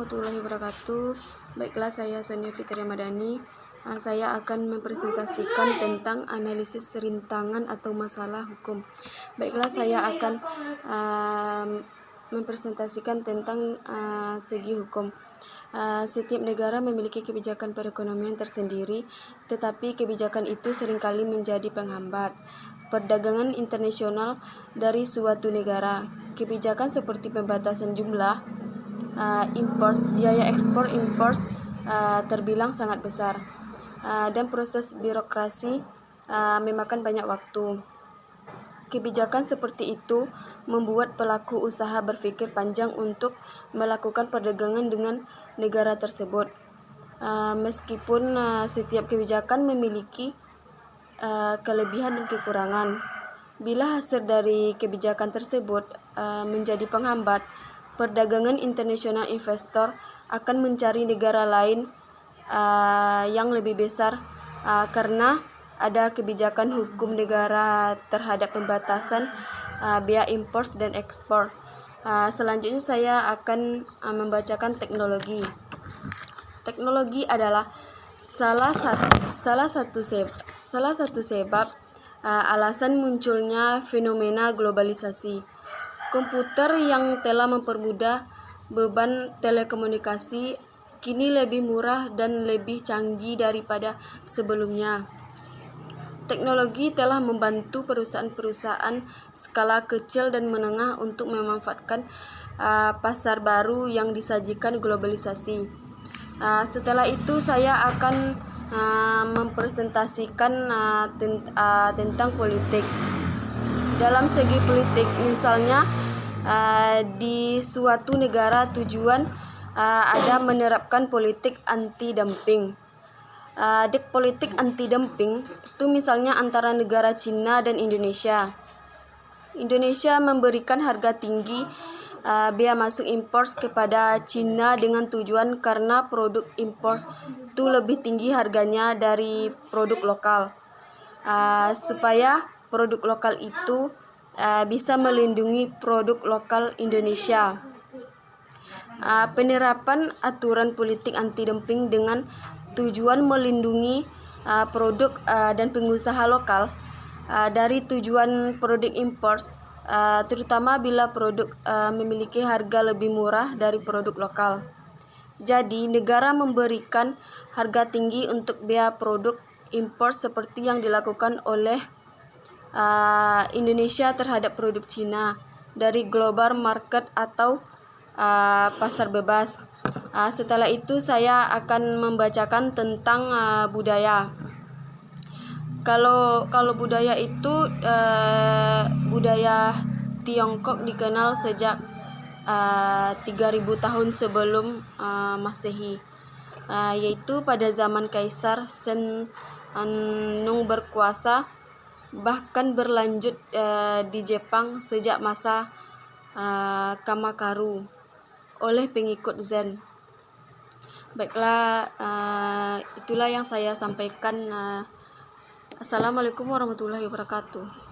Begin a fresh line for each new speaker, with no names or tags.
warahmatullahi wabarakatuh. Baiklah, saya Sonia Fitri Madani. Saya akan mempresentasikan tentang analisis rintangan atau masalah hukum. Baiklah, saya akan mempresentasikan tentang segi hukum. Setiap negara memiliki kebijakan perekonomian tersendiri, tetapi kebijakan itu seringkali menjadi penghambat perdagangan internasional dari suatu negara. Kebijakan seperti pembatasan jumlah imports, biaya ekspor imports terbilang sangat besar, dan proses birokrasi memakan banyak waktu. Kebijakan seperti itu membuat pelaku usaha berpikir panjang untuk melakukan perdagangan dengan negara tersebut. Meskipun setiap kebijakan memiliki kelebihan dan kekurangan, bila hasil dari kebijakan tersebut menjadi penghambat perdagangan internasional, investor akan mencari negara lain yang lebih besar karena ada kebijakan hukum negara terhadap pembatasan biaya impor dan ekspor. Selanjutnya saya akan membacakan teknologi. Teknologi adalah salah satu sebab alasan munculnya fenomena globalisasi. Komputer yang telah mempermudah beban telekomunikasi kini lebih murah dan lebih canggih daripada sebelumnya. Teknologi telah membantu perusahaan-perusahaan skala kecil dan menengah untuk memanfaatkan pasar baru yang disajikan globalisasi. Setelah itu saya akan mempresentasikan tentang politik. Dalam segi politik, misalnya di suatu negara tujuan ada menerapkan politik anti-dumping. Politik anti-dumping itu misalnya antara negara Cina dan Indonesia. Indonesia memberikan harga tinggi biaya masuk impor kepada Cina dengan tujuan karena produk impor itu lebih tinggi harganya dari produk lokal, supaya produk lokal itu bisa melindungi produk lokal Indonesia. Penerapan aturan politik anti-dumping dengan tujuan melindungi produk dan pengusaha lokal dari tujuan produk impor, terutama bila produk memiliki harga lebih murah dari produk lokal. Jadi, negara memberikan harga tinggi untuk biaya produk impor seperti yang dilakukan oleh Indonesia terhadap produk Cina dari global market atau pasar bebas. Setelah itu saya akan membacakan tentang budaya. Kalau budaya itu budaya Tiongkok dikenal sejak 3000 tahun sebelum Masehi, yaitu pada zaman Kaisar Shen Nung berkuasa, bahkan berlanjut di Jepang sejak masa Kamakaru oleh pengikut Zen. Baiklah, itulah yang saya sampaikan. Assalamualaikum warahmatullahi wabarakatuh.